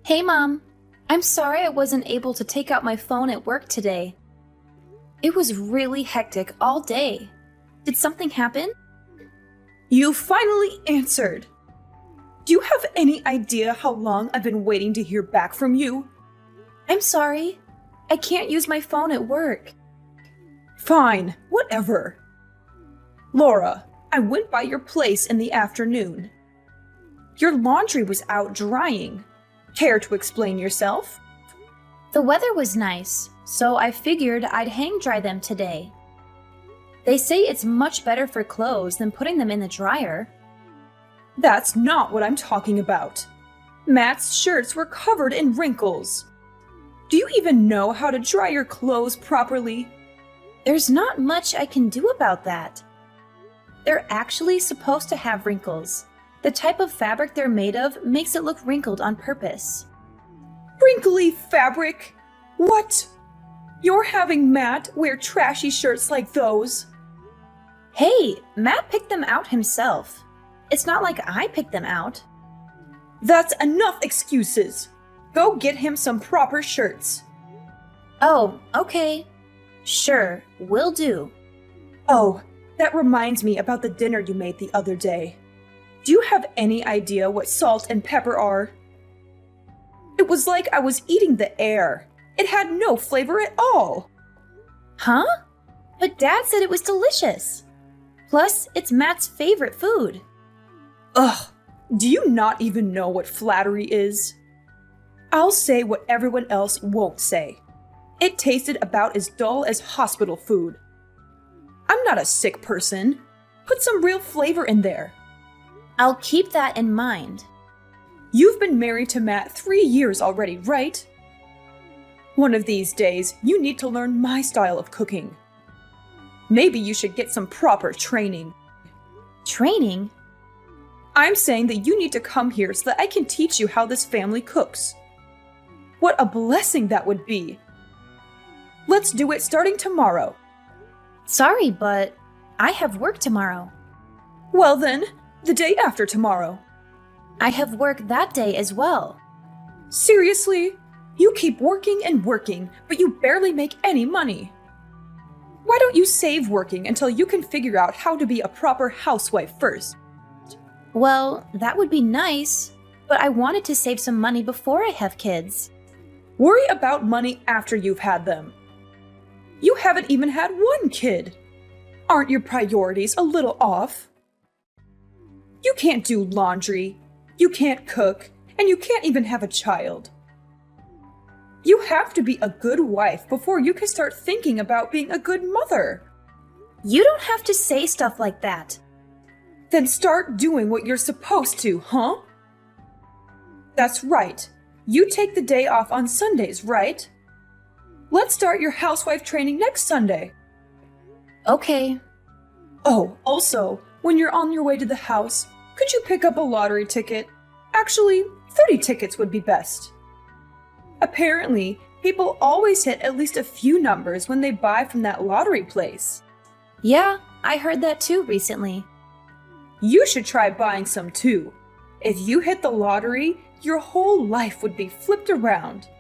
Hey, Mom. I'm sorry I wasn't able to take out my phone at work today. It was really hectic all day. Did something happen? You finally answered! Do you have any idea how long I've been waiting to hear back from you? I'm sorry. I can't use my phone at work. Fine, whatever. Laura, I went by your place in the afternoon. Your laundry was out drying. Care to explain yourself? The weather was nice, so I figured I'd hang dry them today. They say it's much better for clothes than putting them in the dryer. That's not what I'm talking about. Matt's shirts were covered in wrinkles. Do you even know how to dry your clothes properly? There's not much I can do about that. They're actually supposed to have wrinkles. The type of fabric they're made of makes it look wrinkled on purpose. Wrinkly fabric? What? You're having Matt wear trashy shirts like those? Hey, Matt picked them out himself. It's not like I picked them out. That's enough excuses. Go get him some proper shirts. Oh, okay. Sure, will do. Oh, that reminds me about the dinner you made the other day. Do you have any idea what salt and pepper are? It was like I was eating the air. It had no flavor at all. Huh? But Dad said it was delicious. Plus, it's Matt's favorite food. Ugh, do you not even know what flattery is? I'll say what everyone else won't say. It tasted about as dull as hospital food. I'm not a sick person. Put some real flavor in there. I'll keep that in mind. You've been married to Matt 3 years already, right? One of these days, you need to learn my style of cooking. Maybe you should get some proper training. Training? I'm saying that you need to come here so that I can teach you how this family cooks. What a blessing that would be. Let's do it starting tomorrow. Sorry, but I have work tomorrow. Well then, the day after tomorrow. I have work that day as well. Seriously? You keep working and working, but you barely make any money. Why don't you save working until you can figure out how to be a proper housewife first? Well, that would be nice, but I wanted to save some money before I have kids. Worry about money after you've had them. You haven't even had one kid. Aren't your priorities a little off? You can't do laundry, you can't cook, and you can't even have a child. You have to be a good wife before you can start thinking about being a good mother. You don't have to say stuff like that. Then start doing what you're supposed to, huh? That's right. You take the day off on Sundays, right? Let's start your housewife training next Sunday. Okay. Oh, also, when you're on your way to the house, could you pick up a lottery ticket? Actually, 30 tickets would be best. Apparently, people always hit at least a few numbers when they buy from that lottery place. Yeah, I heard that too recently. You should try buying some too. If you hit the lottery, your whole life would be flipped around.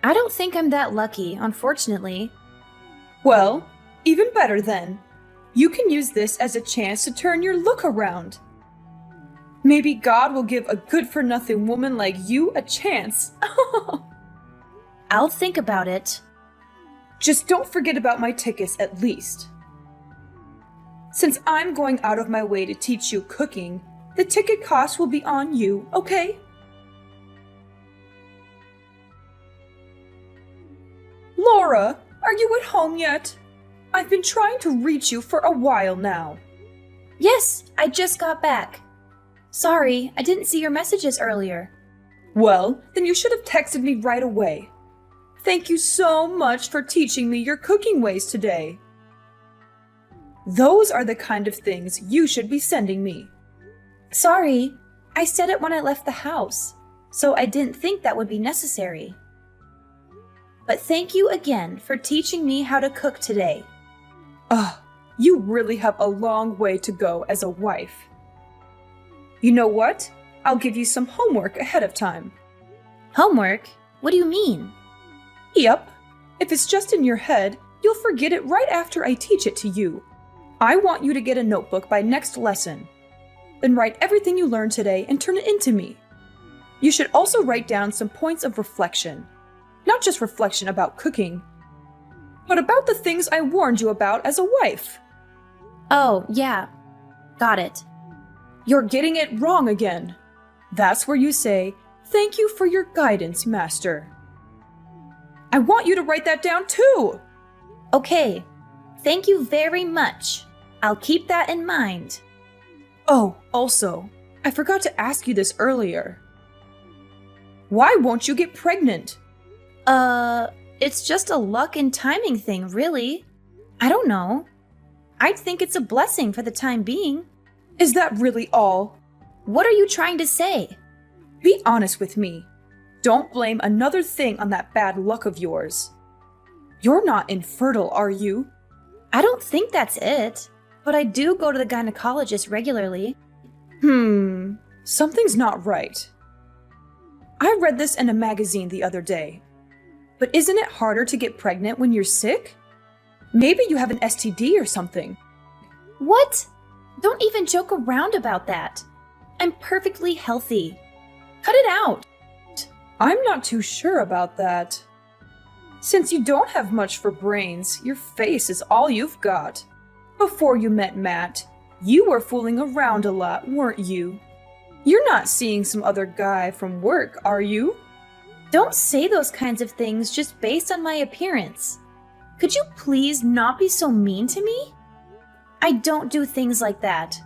I don't think I'm that lucky, unfortunately. Well, even better then. You can use this as a chance to turn your look around. Maybe God will give a good-for-nothing woman like you a chance. I'll think about it. Just don't forget about my tickets at least. Since I'm going out of my way to teach you cooking, the ticket cost will be on you, okay? Laura, are you at home yet? I've been trying to reach you for a while now. Yes, I just got back. Sorry, I didn't see your messages earlier. Well, then you should have texted me right away. Thank you so much for teaching me your cooking ways today. Those are the kind of things you should be sending me. Sorry, I said it when I left the house, so I didn't think that would be necessary. But thank you again for teaching me how to cook today. You really have a long way to go as a wife. You know what? I'll give you some homework ahead of time. Homework? What do you mean? Yep. If it's just in your head, you'll forget it right after I teach it to you. I want you to get a notebook by next lesson. Then write everything you learned today and turn it into me. You should also write down some points of reflection. Not just reflection about cooking, but about the things I warned you about as a wife. Oh, yeah. Got it. You're getting it wrong again. That's where you say, "Thank you for your guidance, Master." I want you to write that down too. Okay. Thank you very much. I'll keep that in mind. Oh, also, I forgot to ask you this earlier. Why won't you get pregnant? It's just a luck and timing thing, really. I don't know. I'd think it's a blessing for the time being. Is that really all? What are you trying to say? Be honest with me. Don't blame another thing on that bad luck of yours. You're not infertile, are you? I don't think that's it, but I do go to the gynecologist regularly. Something's not right. I read this in a magazine the other day. But isn't it harder to get pregnant when you're sick? Maybe you have an STD or something. What? Don't even joke around about that. I'm perfectly healthy. Cut it out. I'm not too sure about that. Since you don't have much for brains, your face is all you've got. Before you met Matt, you were fooling around a lot, weren't you? You're not seeing some other guy from work, are you? Don't say those kinds of things just based on my appearance. Could you please not be so mean to me? I don't do things like that.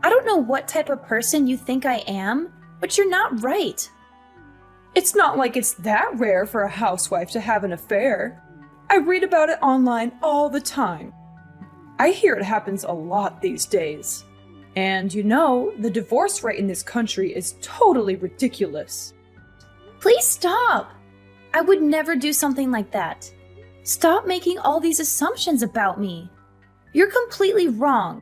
I don't know what type of person you think I am, but you're not right. It's not like it's that rare for a housewife to have an affair. I read about it online all the time. I hear it happens a lot these days. And you know, the divorce rate in this country is totally ridiculous. Please stop. I would never do something like that. Stop making all these assumptions about me. You're completely wrong.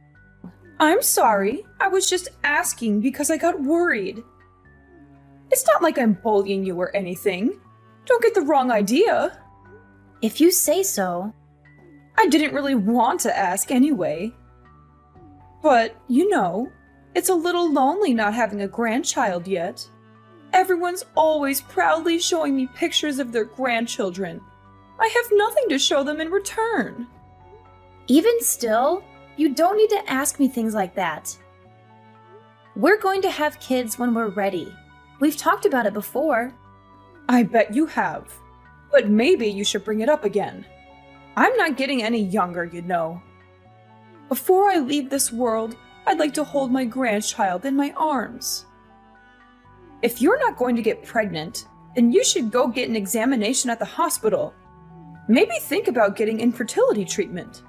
I'm sorry. I was just asking because I got worried. It's not like I'm bullying you or anything. Don't get the wrong idea. If you say so. I didn't really want to ask anyway. But, you know, it's a little lonely not having a grandchild yet. Everyone's always proudly showing me pictures of their grandchildren. I have nothing to show them in return. Even still, you don't need to ask me things like that. We're going to have kids when we're ready. We've talked about it before. I bet you have. But maybe you should bring it up again. I'm not getting any younger, you know. Before I leave this world, I'd like to hold my grandchild in my arms. If you're not going to get pregnant, then you should go get an examination at the hospital. Maybe think about getting infertility treatment.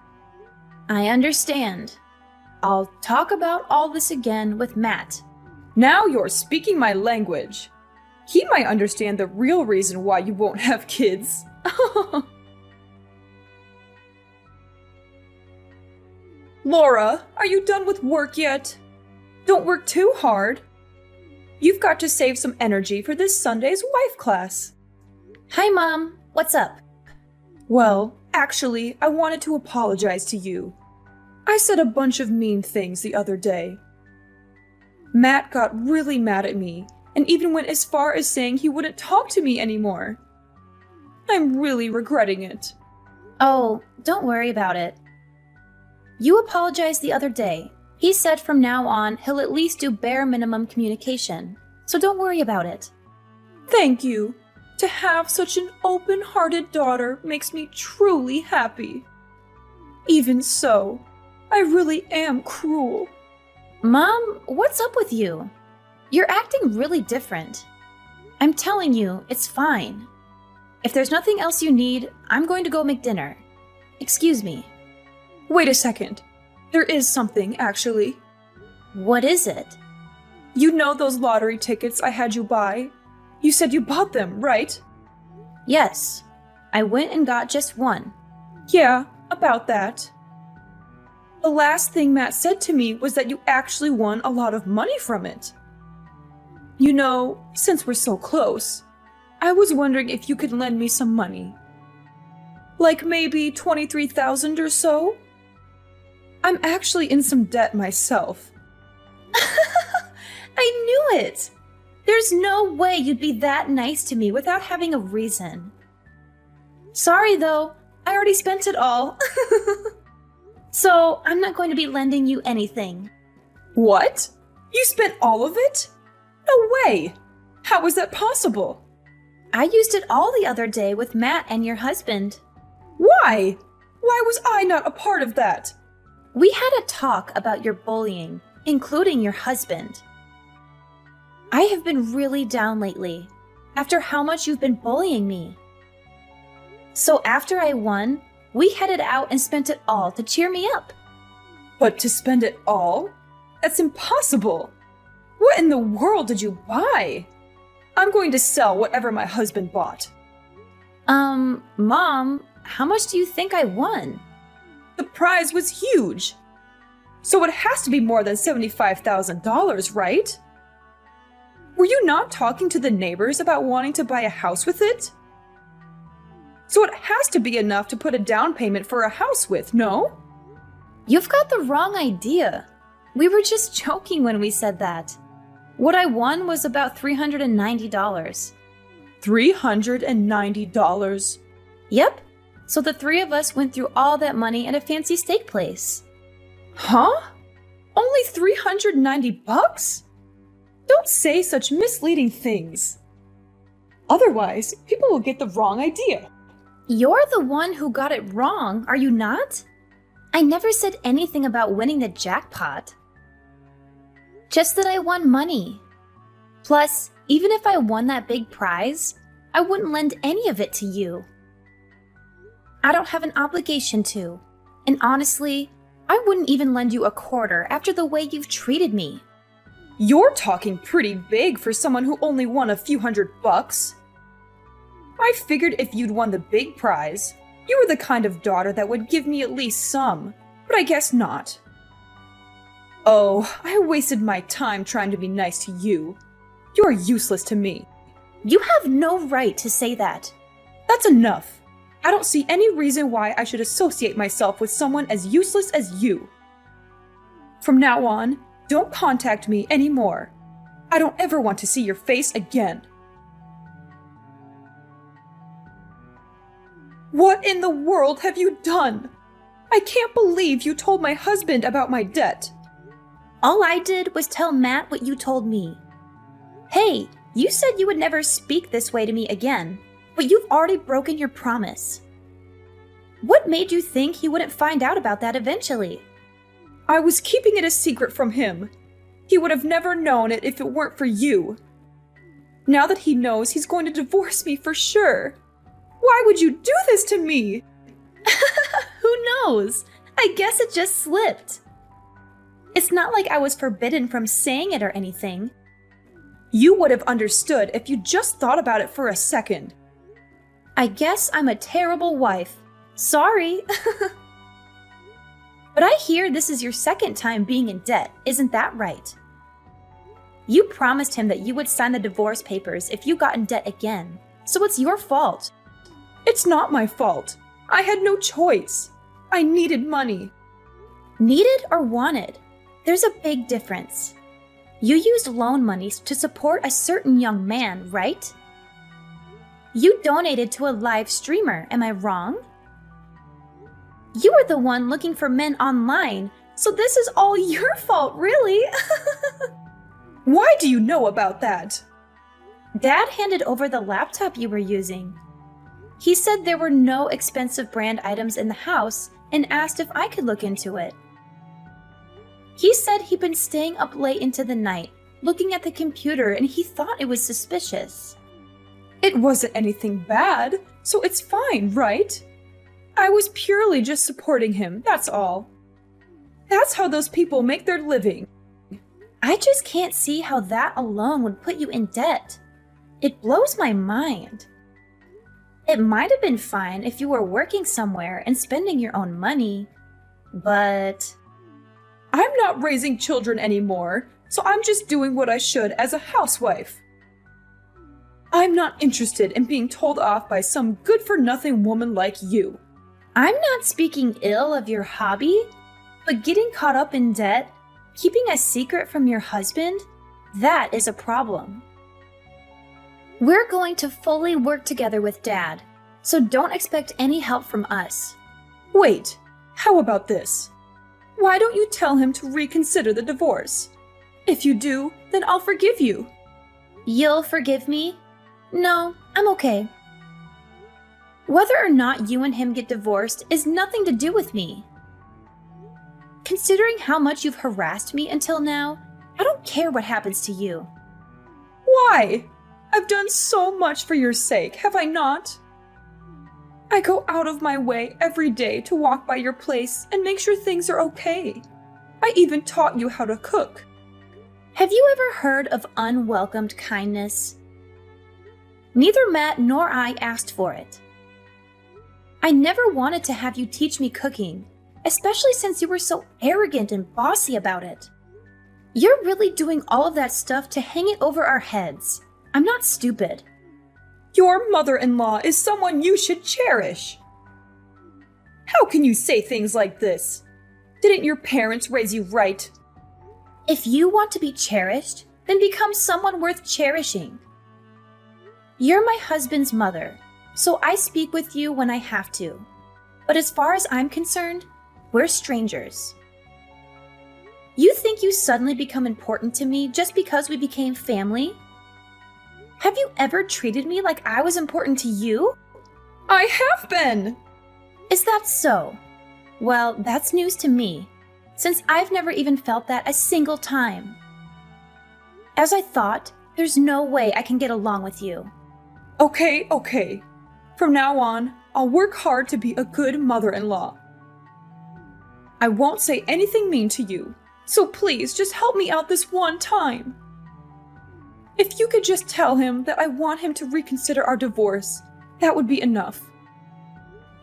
I understand. I'll talk about all this again with Matt. Now you're speaking my language. He might understand the real reason why you won't have kids. Laura, are you done with work yet? Don't work too hard. You've got to save some energy for this Sunday's wife class. Hi, Mom. What's up? Well, actually, I wanted to apologize to you. I said a bunch of mean things the other day. Matt got really mad at me and even went as far as saying he wouldn't talk to me anymore. I'm really regretting it. Oh, don't worry about it. You apologized the other day. He said from now on he'll at least do bare minimum communication, so don't worry about it. Thank you. To have such an open-hearted daughter makes me truly happy. Even so, I really am cruel. Mom, what's up with you? You're acting really different. I'm telling you, it's fine. If there's nothing else you need, I'm going to go make dinner. Excuse me. Wait a second. There is something, actually. What is it? You know those lottery tickets I had you buy? You said you bought them, right? Yes. I went and got just one. Yeah, about that. The last thing Matt said to me was that you actually won a lot of money from it. You know, since we're so close, I was wondering if you could lend me some money. Like maybe 23,000 or so? I'm actually in some debt myself. I knew it! There's no way you'd be that nice to me without having a reason. Sorry though, I already spent it all. So I'm not going to be lending you anything. What? You spent all of it? No way! How was that possible? I used it all the other day with Matt and your husband. Why? Why was I not a part of that? We had a talk about your bullying, including your husband. I have been really down lately, after how much you've been bullying me. So after I won, we headed out and spent it all to cheer me up. But to spend it all? That's impossible! What in the world did you buy? I'm going to sell whatever my husband bought. Mom, how much do you think I won? The prize was huge. So it has to be more than $75,000, right? Were you not talking to the neighbors about wanting to buy a house with it? So it has to be enough to put a down payment for a house with, no? You've got the wrong idea. We were just joking when we said that. What I won was about $390. $390? Yep. So the three of us went through all that money at a fancy steak place. Huh? Only $390? Don't say such misleading things. Otherwise, people will get the wrong idea. You're the one who got it wrong, are you not? I never said anything about winning the jackpot. Just that I won money. Plus, even if I won that big prize, I wouldn't lend any of it to you. I don't have an obligation to, and honestly, I wouldn't even lend you a quarter after the way you've treated me. You're talking pretty big for someone who only won a few $100. I figured if you'd won the big prize, you were the kind of daughter that would give me at least some, but I guess not. Oh, I wasted my time trying to be nice to you. You're useless to me. You have no right to say that. That's enough. I don't see any reason why I should associate myself with someone as useless as you. From now on, don't contact me anymore. I don't ever want to see your face again. What in the world have you done? I can't believe you told my husband about my debt. All I did was tell Matt what you told me. Hey, you said you would never speak this way to me again, but you've already broken your promise. What made you think he wouldn't find out about that eventually? I was keeping it a secret from him. He would have never known it if it weren't for you. Now that he knows, he's going to divorce me for sure. Why would you do this to me? Who knows? I guess it just slipped. It's not like I was forbidden from saying it or anything. You would have understood if you just thought about it for a second. I guess I'm a terrible wife. Sorry. But I hear this is your second time being in debt, isn't that right? You promised him that you would sign the divorce papers if you got in debt again, so it's your fault. It's not my fault. I had no choice. I needed money. Needed or wanted? There's a big difference. You used loan monies to support a certain young man, right? You donated to a live streamer, am I wrong? You were the one looking for men online, so this is all your fault, really? Why do you know about that? Dad handed over the laptop you were using. He said there were no expensive brand items in the house and asked if I could look into it. He said he'd been staying up late into the night, looking at the computer, and he thought it was suspicious. It wasn't anything bad, so it's fine, right? I was purely just supporting him, that's all. That's how those people make their living. I just can't see how that alone would put you in debt. It blows my mind. It might have been fine if you were working somewhere and spending your own money, but... I'm not raising children anymore, so I'm just doing what I should as a housewife. I'm not interested in being told off by some good-for-nothing woman like you. I'm not speaking ill of your hobby, but getting caught up in debt, keeping a secret from your husband, that is a problem. We're going to fully work together with Dad, so don't expect any help from us. Wait, how about this? Why don't you tell him to reconsider the divorce? If you do, then I'll forgive you. You'll forgive me? No, I'm okay. Whether or not you and him get divorced is nothing to do with me. Considering how much you've harassed me until now, I don't care what happens to you. Why? I've done so much for your sake, have I not? I go out of my way every day to walk by your place and make sure things are okay. I even taught you how to cook. Have you ever heard of unwelcomed kindness? Neither Matt nor I asked for it. I never wanted to have you teach me cooking, especially since you were so arrogant and bossy about it. You're really doing all of that stuff to hang it over our heads. I'm not stupid. Your mother-in-law is someone you should cherish. How can you say things like this? Didn't your parents raise you right? If you want to be cherished, then become someone worth cherishing. You're my husband's mother, so I speak with you when I have to. But as far as I'm concerned, we're strangers. You think you suddenly become important to me just because we became family? Have you ever treated me like I was important to you? I have been! Is that so? Well, that's news to me, since I've never even felt that a single time. As I thought, there's no way I can get along with you. Okay. From now on, I'll work hard to be a good mother-in-law. I won't say anything mean to you, so please just help me out this one time. If you could just tell him that I want him to reconsider our divorce, that would be enough.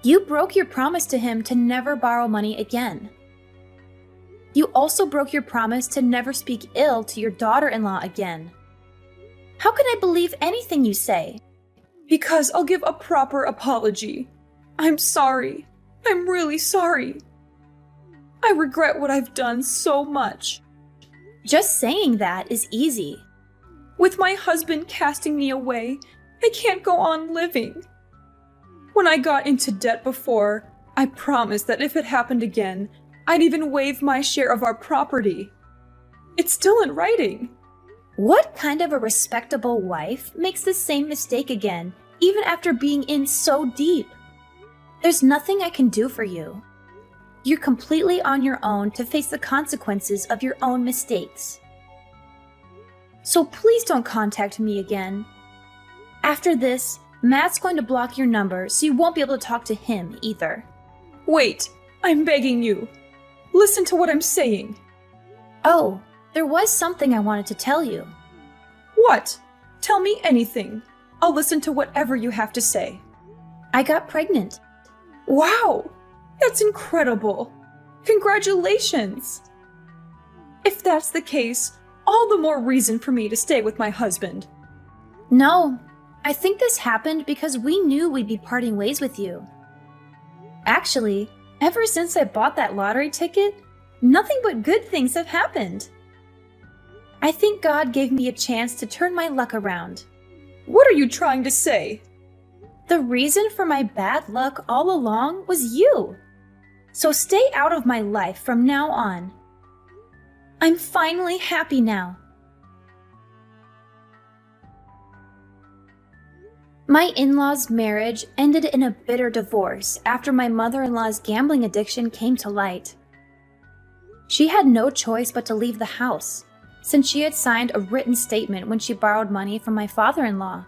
You broke your promise to him to never borrow money again. You also broke your promise to never speak ill to your daughter-in-law again. How can I believe anything you say? Because I'll give a proper apology. I'm sorry. I'm really sorry. I regret what I've done so much. Just saying that is easy. With my husband casting me away, I can't go on living. When I got into debt before, I promised that if it happened again, I'd even waive my share of our property. It's still in writing. What kind of a respectable wife makes the same mistake again, even after being in so deep? There's nothing I can do for you. You're completely on your own to face the consequences of your own mistakes. So please don't contact me again. After this, Matt's going to block your number so you won't be able to talk to him either. Wait, I'm begging you. Listen to what I'm saying. Oh, there was something I wanted to tell you. What? Tell me anything. I'll listen to whatever you have to say. I got pregnant. Wow, that's incredible. Congratulations. If that's the case, all the more reason for me to stay with my husband. No, I think this happened because we knew we'd be parting ways with you. Actually, ever since I bought that lottery ticket, nothing but good things have happened. I think God gave me a chance to turn my luck around. What are you trying to say? The reason for my bad luck all along was you. So stay out of my life from now on. I'm finally happy now. My in-laws' marriage ended in a bitter divorce after my mother-in-law's gambling addiction came to light. She had no choice but to leave the house, since she had signed a written statement when she borrowed money from my father-in-law.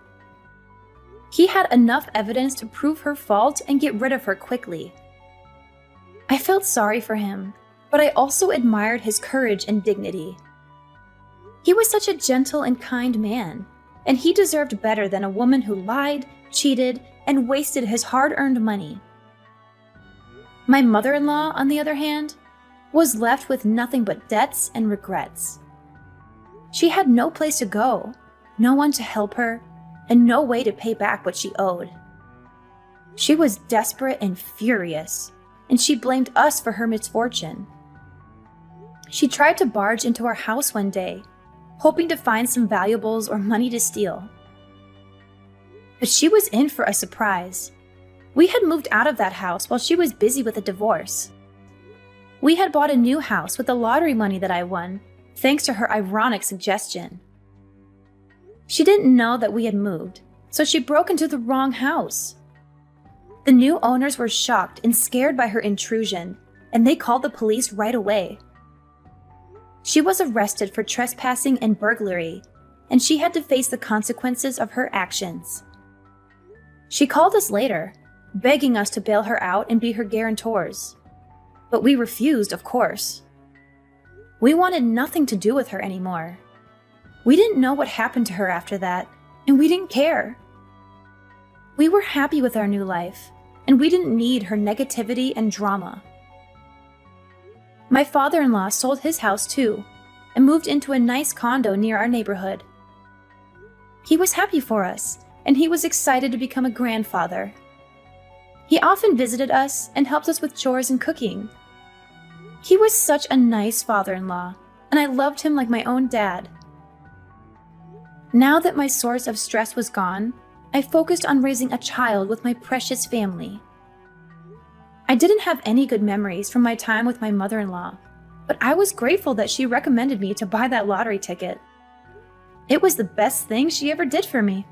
He had enough evidence to prove her fault and get rid of her quickly. I felt sorry for him, but I also admired his courage and dignity. He was such a gentle and kind man, and he deserved better than a woman who lied, cheated, and wasted his hard-earned money. My mother-in-law, on the other hand, was left with nothing but debts and regrets. She had no place to go, no one to help her, and no way to pay back what she owed. She was desperate and furious, and she blamed us for her misfortune. She tried to barge into our house one day, hoping to find some valuables or money to steal. But she was in for a surprise. We had moved out of that house while she was busy with a divorce. We had bought a new house with the lottery money that I won, thanks to her ironic suggestion. She didn't know that we had moved, so she broke into the wrong house. The new owners were shocked and scared by her intrusion, and they called the police right away. She was arrested for trespassing and burglary, and she had to face the consequences of her actions. She called us later, begging us to bail her out and be her guarantors. But we refused, of course. We wanted nothing to do with her anymore. We didn't know what happened to her after that, and we didn't care. We were happy with our new life, and we didn't need her negativity and drama. My father-in-law sold his house too, and moved into a nice condo near our neighborhood. He was happy for us, and he was excited to become a grandfather. He often visited us and helped us with chores and cooking. He was such a nice father-in-law, and I loved him like my own dad. Now that my source of stress was gone, I focused on raising a child with my precious family. I didn't have any good memories from my time with my mother-in-law, but I was grateful that she recommended me to buy that lottery ticket. It was the best thing she ever did for me.